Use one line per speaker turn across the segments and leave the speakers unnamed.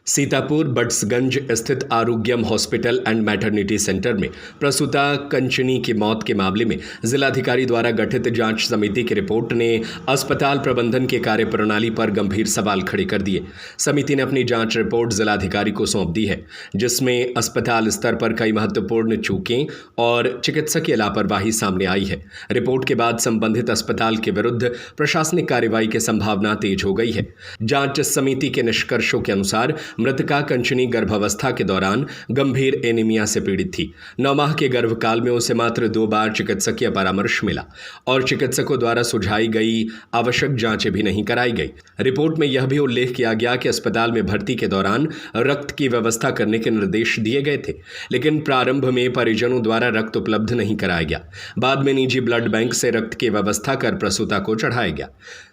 सीतापुर बट्सगंज स्थित आरोग्यम hospital and maternity centre में प्रसूता कंचनी की मौत के मामले में जिलाधिकारी द्वारा गठित जांच समिति की रिपोर्ट ने अस्पताल प्रबंधन की कार्यप्रणाली पर गंभीर सवाल खड़े कर दिए। समिति ने अपनी जांच रिपोर्ट जिलाधिकारी को सौंप दी है, जिसमें अस्पताल स्तर पर कई महत्वपूर्ण चूकें और चिकित्सकीय लापरवाही सामने आई है। रिपोर्ट के बाद संबंधित अस्पताल के विरुद्ध प्रशासनिक कार्रवाई की संभावना तेज हो गई है। जांच समिति के निष्कर्षों के अनुसार मृतका कंचनी गर्भावस्था के दौरान गंभीर एनीमिया से पीड़ित थी। 9 माह के गर्भकाल में उसे मात्र 2 बार चिकित्सकीय परामर्श मिला और चिकित्सकों द्वारा सुझाई गई आवश्यक जांचें भी नहीं कराई गई। रिपोर्ट में यह भी उल्लेख किया गया कि अस्पताल में भर्ती के दौरान रक्त की व्यवस्था करने के निर्देश दिए गए थे, लेकिन प्रारंभ में परिजनों द्वारा रक्त उपलब्ध नहीं कराया गया। बाद में निजी ब्लड बैंक से रक्त की व्यवस्था कर प्रसूता को चढ़ाया गया।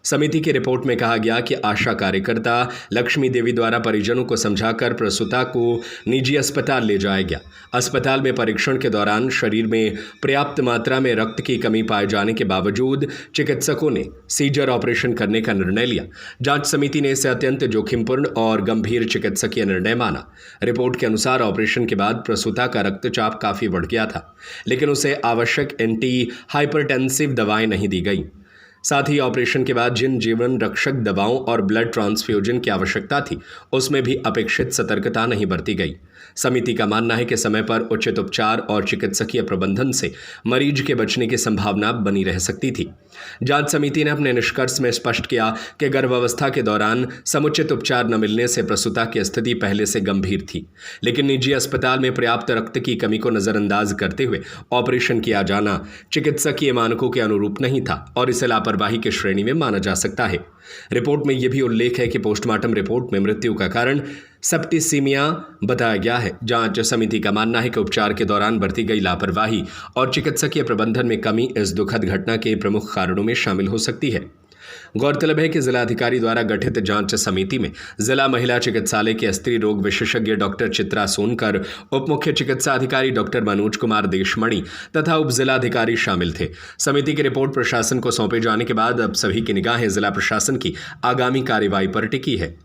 समिति की रिपोर्ट में कहा गया कि आशा कार्यकर्ता लक्ष्मी देवी द्वारा परिजनों को समझाकर प्रसूता को निजी अस्पताल ले जाया गया। अस्पताल में परीक्षण के दौरान शरीर में पर्याप्त मात्रा में रक्त की कमी पाए जाने के बावजूद चिकित्सकों ने सीजर ऑपरेशन करने का निर्णय लिया। जांच समिति ने इसे अत्यंत जोखिमपूर्ण और गंभीर चिकित्सकीय निर्णय माना। रिपोर्ट के अनुसार ऑपरेशन के बाद प्रसूता का रक्तचाप काफी बढ़ गया था, लेकिन उसे आवश्यक एंटी हाइपरटेंसिव दवाएं नहीं दी गई। साथ ही ऑपरेशन के बाद जिन जीवन रक्षक दवाओं और ब्लड ट्रांसफ्यूजन की आवश्यकता थी, उसमें भी अपेक्षित सतर्कता नहीं बरती गई। समिति का मानना है कि समय पर उचित उपचार और चिकित्सकीय प्रबंधन से मरीज के बचने की संभावना बनी रह सकती थी। जांच समिति ने अपने निष्कर्ष में स्पष्ट किया कि गर्भावस्था के दौरान समुचित उपचार न मिलने से प्रसूता की स्थिति पहले से गंभीर थी, लेकिन निजी अस्पताल में पर्याप्त रक्त की कमी को नजरअंदाज करते हुए ऑपरेशन किया जाना चिकित्सकीय मानकों के अनुरूप नहीं था और इसे लापरवाही की श्रेणी में माना जा सकता है। रिपोर्ट में यह भी उल्लेख है कि पोस्टमार्टम रिपोर्ट में मृत्यु का कारण सेप्टिसीमिया बताया गया है। जांच समिति का मानना है कि उपचार के दौरान बरती गई लापरवाही और चिकित्सकीय प्रबंधन में कमी इस दुखद घटना के प्रमुख कारणों में शामिल हो सकती है। गौरतलब है कि जिलाधिकारी द्वारा गठित जांच समिति में जिला महिला चिकित्सालय के स्त्री रोग विशेषज्ञ डॉक्टर चित्रा सोनकर, उप मुख्य चिकित्सा अधिकारी डॉक्टर मनोज कुमार देशमणि तथा उप जिलाधिकारी शामिल थे। समिति की रिपोर्ट प्रशासन को सौंपे जाने के बाद अब सभी की निगाहें जिला प्रशासन की आगामी कार्रवाई पर टिकी है।